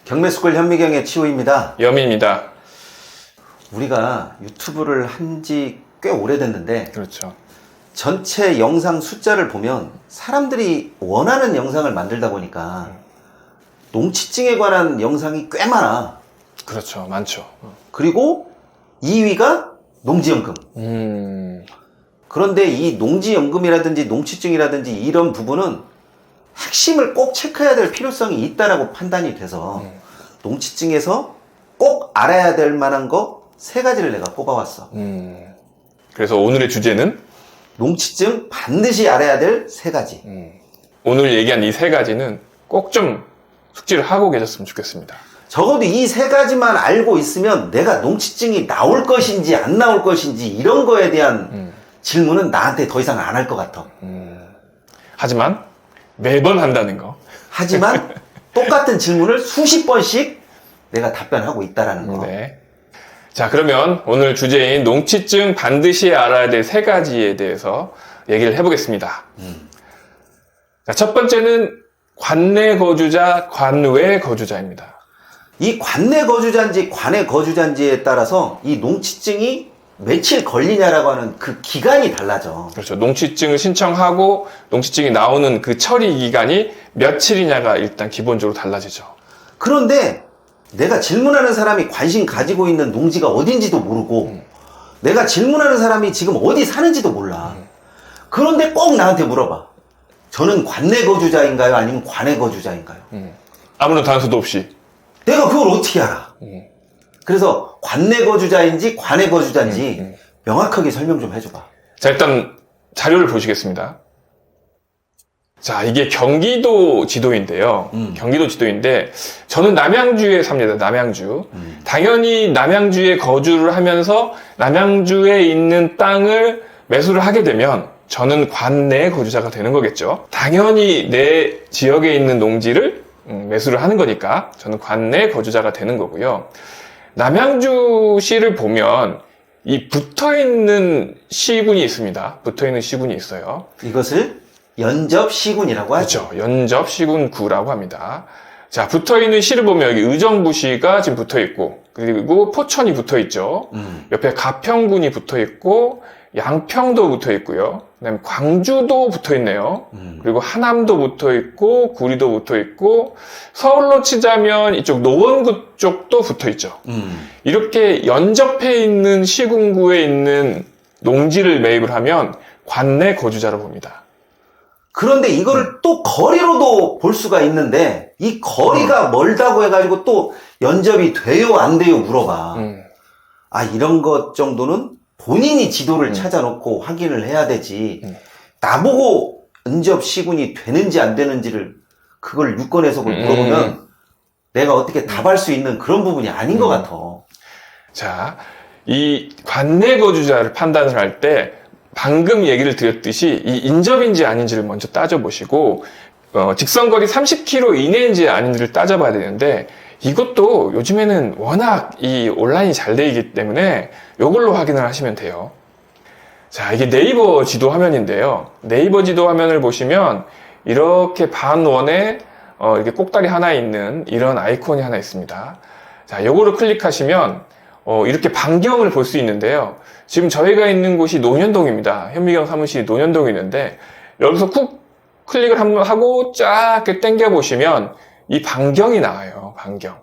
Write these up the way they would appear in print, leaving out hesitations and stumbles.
경매스쿨 현미경의 치우입니다. 여민입니다. 우리가 유튜브를 한 지 꽤 오래됐는데 그렇죠. 전체 영상 숫자를 보면 사람들이 원하는 영상을 만들다 보니까 농치증에 관한 영상이 꽤 많아. 그렇죠. 많죠. 그리고 2위가 농지연금. 그런데 이 농지연금이라든지 농치증이라든지 이런 부분은 핵심을 꼭 체크해야 될 필요성이 있다라고 판단이 돼서 농치증에서 꼭 알아야 될 만한 거 3가지를 내가 꼽아왔어. 그래서 오늘의 주제는 농치증 반드시 알아야 될 3가지. 오늘 얘기한 이 3가지는 꼭 좀 숙지를 하고 계셨으면 좋겠습니다. 적어도 이 3가지만 알고 있으면 내가 농치증이 나올 것인지 안 나올 것인지 이런 거에 대한 질문은 나한테 더 이상 안 할 것 같아. 하지만 매번 한다는 거. 하지만 똑같은 질문을 수십 번씩 내가 답변하고 있다라는 거. 네. 자, 그러면 오늘 주제인 농치증 반드시 알아야 될 3가지에 대해서 얘기를 해보겠습니다. 자, 첫 번째는 관내 거주자, 관외 거주자입니다. 이 관내 거주자인지 관외 거주자인지에 따라서 이 농치증이 며칠 걸리냐라고 하는 그 기간이 달라져. 그렇죠. 농치증을 신청하고 농치증이 나오는 그 처리 기간이 며칠이냐가 일단 기본적으로 달라지죠. 그런데 내가 질문하는 사람이 관심 가지고 있는 농지가 어딘지도 모르고 내가 질문하는 사람이 지금 어디 사는지도 몰라. 그런데 꼭 나한테 물어봐. 저는 관내 거주자인가요? 아니면 관외 거주자인가요? 아무런 단서도 없이. 내가 그걸 어떻게 알아? 그래서 관내 거주자인지 관외 거주자인지 명확하게 설명 좀 해줘봐. 자, 일단 자료를 보시겠습니다. 자, 이게 경기도 지도인데요. 경기도 지도인데 저는 남양주에 삽니다. 남양주. 당연히 남양주에 거주를 하면서 남양주에 있는 땅을 매수를 하게 되면 저는 관내 거주자가 되는 거겠죠. 당연히 내 지역에 있는 농지를 매수를 하는 거니까 저는 관내 거주자가 되는 거고요. 남양주시를 보면 이 붙어있는 시군이 있습니다. 붙어있는 시군이 있어요. 이것을 연접시군이라고 하죠. 그렇죠. 연접시군구라고 합니다. 자, 붙어있는 시를 보면 여기 의정부시가 지금 붙어있고, 그리고 포천이 붙어있죠. 옆에 가평군이 붙어있고, 양평도 붙어있고요. 그 다음에 광주도 붙어있네요. 그리고 하남도 붙어있고, 구리도 붙어있고, 서울로 치자면 이쪽 노원구 쪽도 붙어있죠. 이렇게 연접해 있는 시군구에 있는 농지를 매입을 하면 관내 거주자로 봅니다. 그런데 이거를 또 거리로도 볼 수가 있는데 이 거리가 멀다고 해가지고 또 연접이 돼요 안 돼요 물어봐. 아, 이런 것 정도는 본인이 지도를 찾아놓고 확인을 해야 되지. 나보고 연접 시군이 되는지 안 되는지를 그걸 유권 해석을 물어보면 내가 어떻게 답할 수 있는 그런 부분이 아닌 것 같아. 자, 이 관내 거주자를 판단을 할 때 방금 얘기를 드렸듯이 이 인접인지 아닌지를 먼저 따져보시고 직선거리 30km 이내인지 아닌지를 따져봐야 되는데 이것도 요즘에는 워낙 이 온라인이 잘 돼 있기 때문에 이걸로 확인을 하시면 돼요. 자, 이게 네이버 지도 화면인데요. 네이버 지도 화면을 보시면 이렇게 반원에 이렇게 꼭다리 하나 있는 이런 아이콘이 하나 있습니다. 자, 요거를 클릭하시면 이렇게 반경을 볼 수 있는데요. 지금 저희가 있는 곳이 논현동입니다. 현미경 사무실이 논현동에 있는데 여기서 쿡 클릭을 한번 하고 쫙 이렇게 당겨 보시면 이 반경이 나와요. 반경.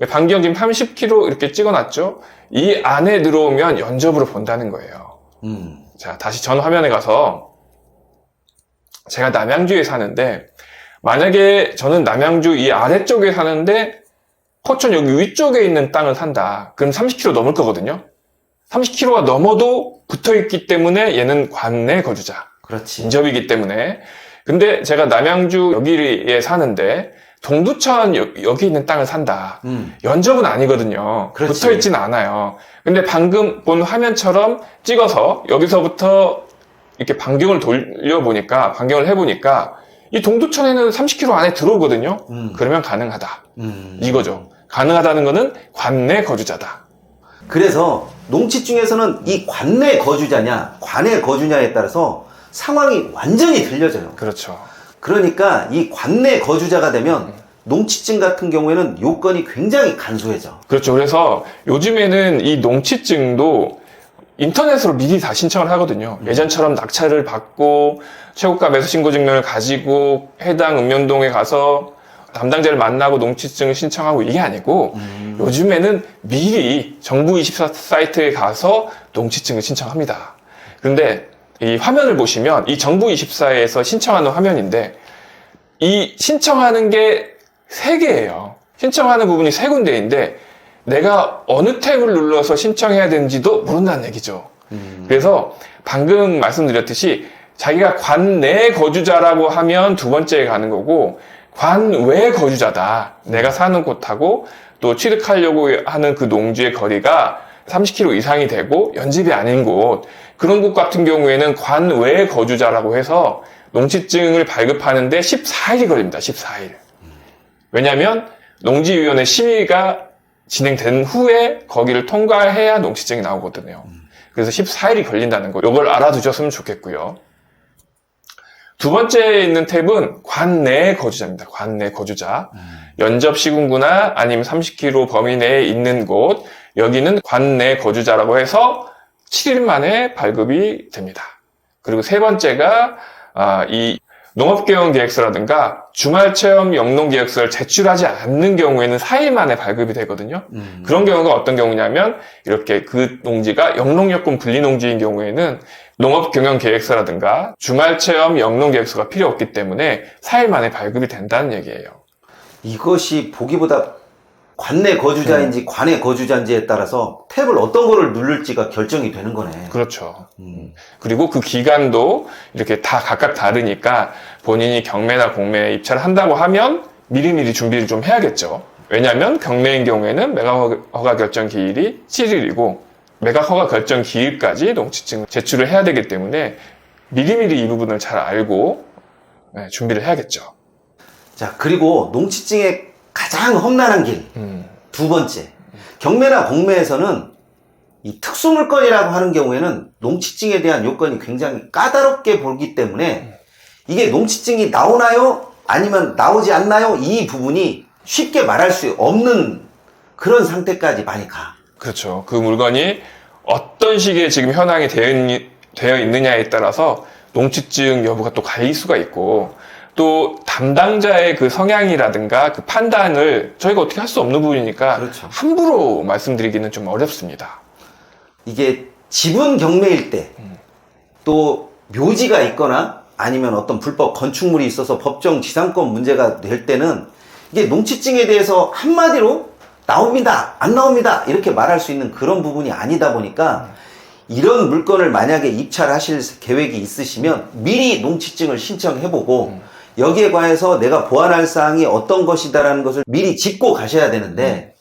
반경 지금 30km 이렇게 찍어놨죠. 이 안에 들어오면 연접으로 본다는 거예요. 자, 다시 전 화면에 가서 제가 남양주에 사는데 만약에 저는 남양주 이 아래쪽에 사는데 포천 여기 위쪽에 있는 땅을 산다. 그럼 30km 넘을 거거든요. 30km가 넘어도 붙어있기 때문에 얘는 관내 거주자. 그렇지. 인접이기 때문에. 근데 제가 남양주 여기에 사는데 동두천 여기 있는 땅을 산다. 연접은 아니거든요. 그렇지. 붙어있진 않아요. 근데 방금 본 화면처럼 찍어서 여기서부터 이렇게 반경을 돌려보니까, 반경을 해보니까 이 동두천에는 30km 안에 들어오거든요. 그러면 가능하다. 이거죠. 가능하다는 거는 관내 거주자다. 그래서 농치증에서는 이 관내 거주자냐 관외 거주냐에 따라서 상황이 완전히 틀려져요. 그렇죠. 그러니까 이 관내 거주자가 되면 농취증 같은 경우에는 요건이 굉장히 간소해져. 그렇죠. 그래서 요즘에는 이 농취증도 인터넷으로 미리 다 신청을 하거든요. 예전처럼 낙찰을 받고 최고가 매수 신고 증명을 가지고 해당 읍면동에 가서 담당자를 만나고 농취증을 신청하고 이게 아니고 요즘에는 미리 정부24 사이트에 가서 농취증을 신청합니다. 그런데 이 화면을 보시면 이 정부24에서 신청하는 화면인데 이 신청하는 게 3개예요. 신청하는 부분이 3군데인데 내가 어느 탭을 눌러서 신청해야 되는지도 모른다는 얘기죠. 그래서 방금 말씀드렸듯이 자기가 관내 거주자라고 하면 2번째에 가는 거고 관외 거주자다. 내가 사는 곳하고 또 취득하려고 하는 그 농지의 거리가 30km 이상이 되고 연집이 아닌 곳, 그런 곳 같은 경우에는 관외 거주자라고 해서 농취증을 발급하는데 14일이 걸립니다. 14일. 왜냐하면 농지위원회 심의가 진행된 후에 거기를 통과해야 농취증이 나오거든요. 그래서 14일이 걸린다는 거, 이걸 알아두셨으면 좋겠고요. 2번째에 있는 탭은 관내 거주자입니다. 관내 거주자. 연접 시군구나 아니면 30km 범위 내에 있는 곳, 여기는 관내 거주자라고 해서 7일 만에 발급이 됩니다. 그리고 3번째가 이 농업경영계획서라든가 주말체험 영농계획서를 제출하지 않는 경우에는 4일 만에 발급이 되거든요. 그런 경우가 어떤 경우냐면 이렇게 그 농지가 영농여권 분리농지인 경우에는 농업경영계획서라든가 주말체험 영농계획서가 필요 없기 때문에 4일 만에 발급이 된다는 얘기예요. 이것이 보기보다 관내 거주자인지 관외 거주자인지에 따라서 탭을 어떤 거를 누를지가 결정이 되는 거네. 그렇죠. 그리고 그 기간도 이렇게 다 각각 다르니까 본인이 경매나 공매에 입찰을 한다고 하면 미리미리 준비를 좀 해야겠죠. 왜냐하면 경매인 경우에는 매각허가 결정 기일이 7일이고 매각허가 결정 기일까지 농취증 제출을 해야 되기 때문에 미리미리 이 부분을 잘 알고 준비를 해야겠죠. 자, 그리고 농취증의 가장 험난한 길, 2번째. 경매나 공매에서는 이 특수물건이라고 하는 경우에는 농취증에 대한 요건이 굉장히 까다롭게 보기 때문에 이게 농취증이 나오나요? 아니면 나오지 않나요? 이 부분이 쉽게 말할 수 없는 그런 상태까지 많이 가. 그렇죠. 그 물건이 어떤 식의 지금 현황이 되어 있느냐에 따라서 농취증 여부가 또 갈릴 수가 있고, 또 담당자의 그 성향이라든가 그 판단을 저희가 어떻게 할 수 없는 부분이니까 그렇죠. 함부로 말씀드리기는 좀 어렵습니다. 이게 지분 경매일 때, 또 묘지가 있거나 아니면 어떤 불법 건축물이 있어서 법정 지상권 문제가 될 때는 이게 농취증에 대해서 한마디로 나옵니다, 안 나옵니다 이렇게 말할 수 있는 그런 부분이 아니다 보니까 이런 물건을 만약에 입찰하실 계획이 있으시면 미리 농취증을 신청해보고 여기에 관해서 내가 보완할 사항이 어떤 것이다라는 것을 미리 짚고 가셔야 되는데,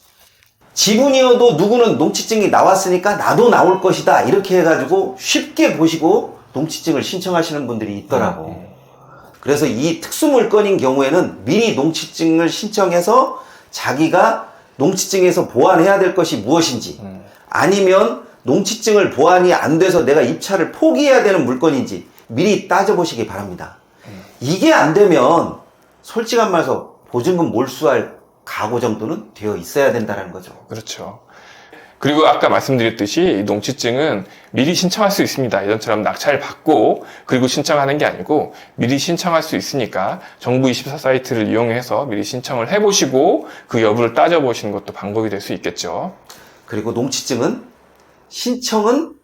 지분이어도 누구는 농취증이 나왔으니까 나도 나올 것이다 이렇게 해가지고 쉽게 보시고 농취증을 신청하시는 분들이 있더라고. 그래서 이 특수물건인 경우에는 미리 농취증을 신청해서 자기가 농취증에서 보완해야 될 것이 무엇인지, 아니면 농취증을 보완이 안 돼서 내가 입찰을 포기해야 되는 물건인지 미리 따져보시기 바랍니다. 이게 안 되면 솔직한 말해서 보증금 몰수할 각오 정도는 되어 있어야 된다는 거죠. 그렇죠. 그리고 아까 말씀드렸듯이 농취증은 미리 신청할 수 있습니다. 예전처럼 낙찰 받고 그리고 신청하는 게 아니고 미리 신청할 수 있으니까 정부24 사이트를 이용해서 미리 신청을 해보시고 그 여부를 따져보시는 것도 방법이 될 수 있겠죠. 그리고 농취증은 신청은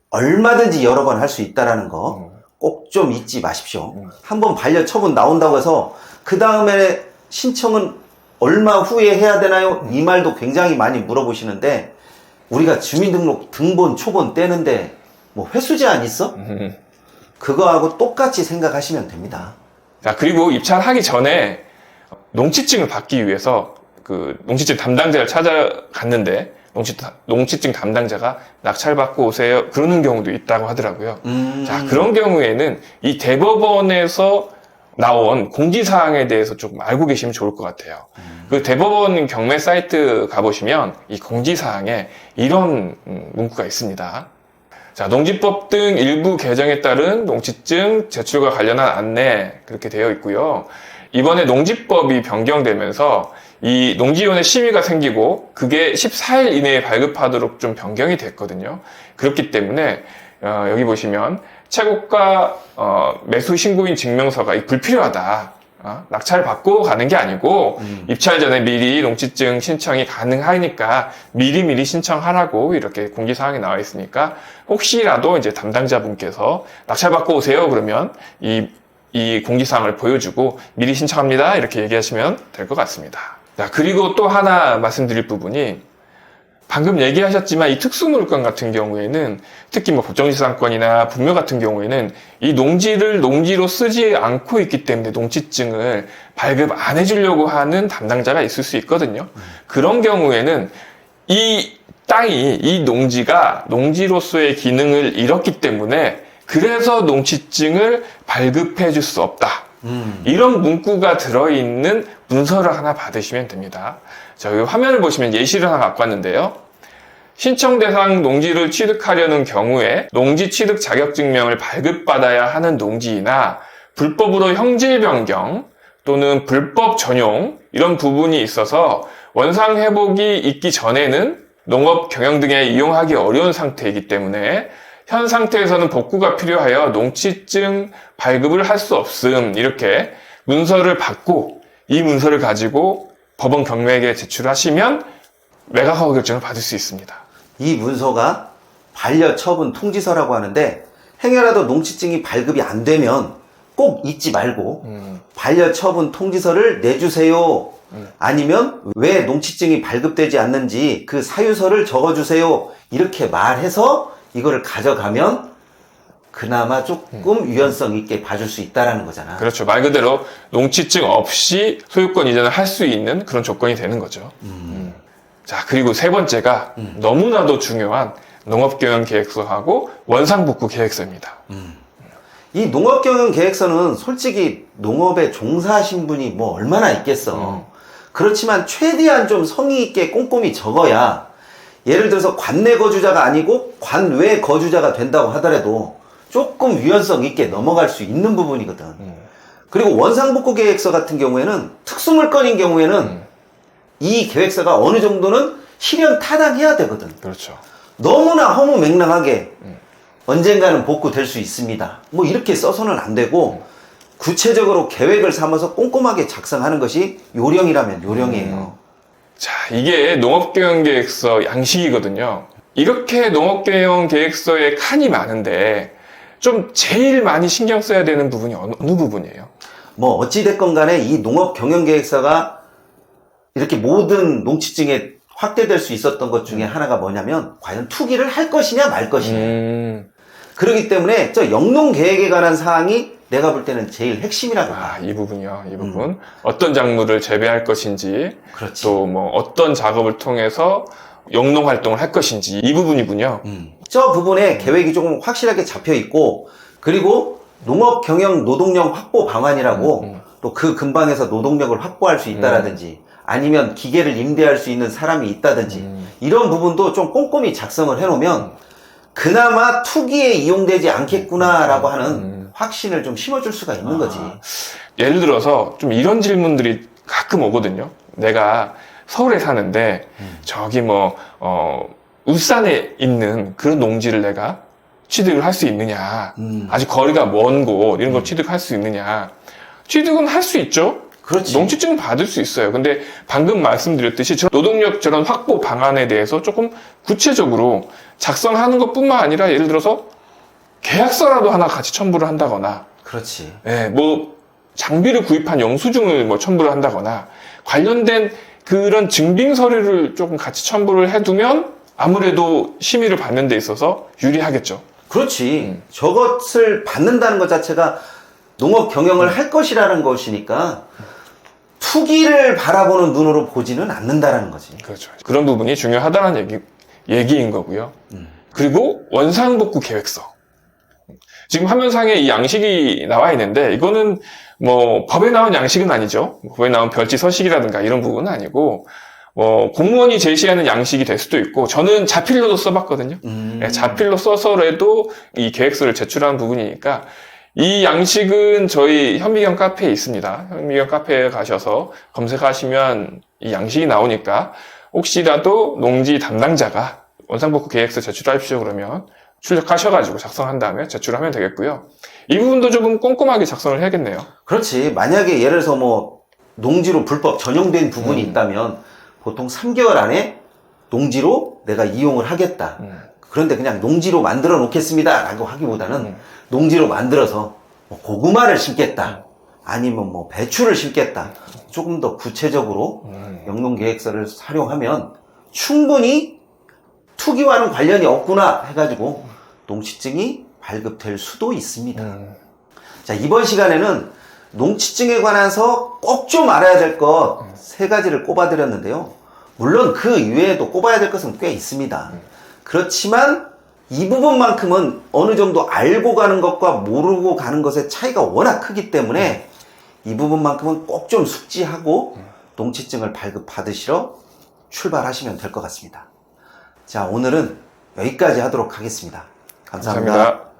얼마든지 여러 번 할 수 있다는 거 꼭 좀 잊지 마십시오. 한번 반려 처분 나온다고 해서 그 다음에 신청은 얼마 후에 해야 되나요? 이 말도 굉장히 많이 물어보시는데, 우리가 주민등록 등본 초본 떼는데 뭐 횟수 제한 있어? 그거하고 똑같이 생각하시면 됩니다. 자, 그리고 입찰하기 전에 농취증을 받기 위해서 그 농취증 담당자를 찾아갔는데 농취증 담당자가 낙찰 받고 오세요 그러는 경우도 있다고 하더라고요. 자, 그런 경우에는 이 대법원에서 나온 공지사항에 대해서 조금 알고 계시면 좋을 것 같아요. 그 대법원 경매 사이트 가보시면 이 공지사항에 이런 문구가 있습니다. 자, 농지법 등 일부 개정에 따른 농취증 제출과 관련한 안내 그렇게 되어 있고요. 이번에 농지법이 변경되면서 이 농지위원회 심의가 생기고 그게 14일 이내에 발급하도록 좀 변경이 됐거든요. 그렇기 때문에 여기 보시면 채권가 매수 신고인 증명서가 불필요하다. 낙찰 받고 가는 게 아니고 입찰 전에 미리 농지증 신청이 가능하니까 미리미리 신청하라고 이렇게 공지사항이 나와 있으니까 혹시라도 이제 담당자분께서 낙찰 받고 오세요 그러면 이 공지사항을 보여주고 미리 신청합니다 이렇게 얘기하시면 될 것 같습니다. 자, 그리고 또 하나 말씀드릴 부분이 방금 얘기하셨지만 이 특수물건 같은 경우에는 특히 뭐 법정지상권이나 분묘 같은 경우에는 이 농지를 농지로 쓰지 않고 있기 때문에 농지증을 발급 안 해주려고 하는 담당자가 있을 수 있거든요. 그런 경우에는 이 땅이 이 농지가 농지로서의 기능을 잃었기 때문에 그래서 농지증을 발급해 줄 수 없다. 이런 문구가 들어있는 문서를 하나 받으시면 됩니다. 자, 여기 화면을 보시면 예시를 하나 갖고 왔는데요. 신청 대상 농지를 취득하려는 경우에 농지 취득 자격증명을 발급받아야 하는 농지이나 불법으로 형질 변경 또는 불법 전용 이런 부분이 있어서 원상 회복이 있기 전에는 농업 경영 등에 이용하기 어려운 상태이기 때문에 현 상태에서는 복구가 필요하여 농지증 발급을 할 수 없음 이렇게 문서를 받고 이 문서를 가지고 법원 경매에게 제출하시면 매각허가 결정을 받을 수 있습니다. 이 문서가 반려처분 통지서라고 하는데 행여라도 농지증이 발급이 안 되면 꼭 잊지 말고 반려처분 통지서를 내주세요. 아니면 왜 농지증이 발급되지 않는지 그 사유서를 적어주세요. 이렇게 말해서 이거를 가져가면 그나마 조금 유연성 있게 봐줄 수 있다라는 거잖아. 그렇죠. 말 그대로 농지증 없이 소유권 이전을 할 수 있는 그런 조건이 되는 거죠. 자, 그리고 세 번째가 너무나도 중요한 농업경영계획서하고 원상복구계획서입니다. 이 농업경영계획서는 솔직히 농업에 종사하신 분이 뭐 얼마나 있겠어. 그렇지만 최대한 좀 성의 있게 꼼꼼히 적어야 예를 들어서 관내 거주자가 아니고 관외 거주자가 된다고 하더라도 조금 유연성 있게 넘어갈 수 있는 부분이거든. 그리고 원상복구 계획서 같은 경우에는 특수물건인 경우에는 이 계획서가 어느 정도는 실현 타당해야 되거든. 그렇죠. 너무나 허무맹랑하게 언젠가는 복구될 수 있습니다. 뭐 이렇게 써서는 안 되고 구체적으로 계획을 삼아서 꼼꼼하게 작성하는 것이 요령이라면 요령이에요. 자, 이게 농업경영계획서 양식이거든요. 이렇게 농업경영계획서에 칸이 많은데 좀 제일 많이 신경 써야 되는 부분이 어느 부분이에요? 뭐 어찌됐건 간에 이 농업경영계획서가 이렇게 모든 농지증에 확대될 수 있었던 것 중에 하나가 뭐냐면 과연 투기를 할 것이냐 말 것이냐. 그렇기 때문에 저 영농계획에 관한 사항이 내가 볼 때는 제일 핵심이라고 봐. 이 부분이요. 이 부분. 어떤 작물을 재배할 것인지, 그렇지. 또 뭐 어떤 작업을 통해서 영농 활동을 할 것인지 이 부분이군요. 저 부분에 계획이 조금 확실하게 잡혀 있고, 그리고 농업 경영 노동력 확보 방안이라고 또 그 근방에서 노동력을 확보할 수 있다라든지 아니면 기계를 임대할 수 있는 사람이 있다든지 이런 부분도 좀 꼼꼼히 작성을 해놓으면 그나마 투기에 이용되지 않겠구나라고 하는 확신을 좀 심어줄 수가 있는 거지. 예를 들어서 좀 이런 질문들이 가끔 오거든요. 내가 서울에 사는데 저기 뭐 울산에 있는 그런 농지를 내가 취득을 할 수 있느냐, 아직 거리가 먼 곳 이런 걸 취득할 수 있느냐. 취득은 할 수 있죠. 그렇지. 농지증은 받을 수 있어요. 근데 방금 말씀드렸듯이 저 노동력 저런 확보 방안에 대해서 조금 구체적으로 작성하는 것뿐만 아니라 예를 들어서 계약서라도 하나 같이 첨부를 한다거나, 그렇지. 예, 뭐 장비를 구입한 영수증을 뭐 첨부를 한다거나 관련된 그런 증빙 서류를 조금 같이 첨부를 해두면 아무래도 심의를 받는 데 있어서 유리하겠죠. 그렇지. 저것을 받는다는 것 자체가 농업 경영을 할 것이라는 것이니까 투기를 바라보는 눈으로 보지는 않는다라는 거지. 그렇죠. 그런 부분이 중요하다는 얘기인 거고요. 그리고 원상복구 계획서. 지금 화면상에 이 양식이 나와 있는데 이거는 뭐 법에 나온 양식은 아니죠. 법에 나온 별지 서식이라든가 이런 부분은 아니고 공무원이 제시하는 양식이 될 수도 있고 저는 자필로도 써봤거든요. 자필로 써서라도 이 계획서를 제출하는 부분이니까 이 양식은 저희 현미경 카페에 있습니다. 현미경 카페에 가셔서 검색하시면 이 양식이 나오니까 혹시라도 농지 담당자가 원상복구 계획서 제출하십시오 그러면 출력하셔가지고 작성한 다음에 제출하면 되겠고요. 이 부분도 조금 꼼꼼하게 작성을 해야겠네요. 그렇지. 만약에 예를 들어서 뭐 농지로 불법 전용된 부분이 있다면 보통 3개월 안에 농지로 내가 이용을 하겠다. 그런데 그냥 농지로 만들어 놓겠습니다 라고 하기보다는 농지로 만들어서 뭐 고구마를 심겠다. 아니면 뭐 배추를 심겠다. 조금 더 구체적으로 영농계획서를 활용하면 충분히 투기와는 관련이 없구나 해가지고 농취증이 발급될 수도 있습니다. 자, 이번 시간에는 농취증에 관해서 꼭 좀 알아야 될 것 3가지를 꼽아드렸는데요. 물론 그 이외에도 꼽아야 될 것은 꽤 있습니다. 그렇지만 이 부분만큼은 어느 정도 알고 가는 것과 모르고 가는 것의 차이가 워낙 크기 때문에 이 부분만큼은 꼭 좀 숙지하고 농취증을 발급받으시러 출발하시면 될 것 같습니다. 자, 오늘은 여기까지 하도록 하겠습니다. 감사합니다. 감사합니다.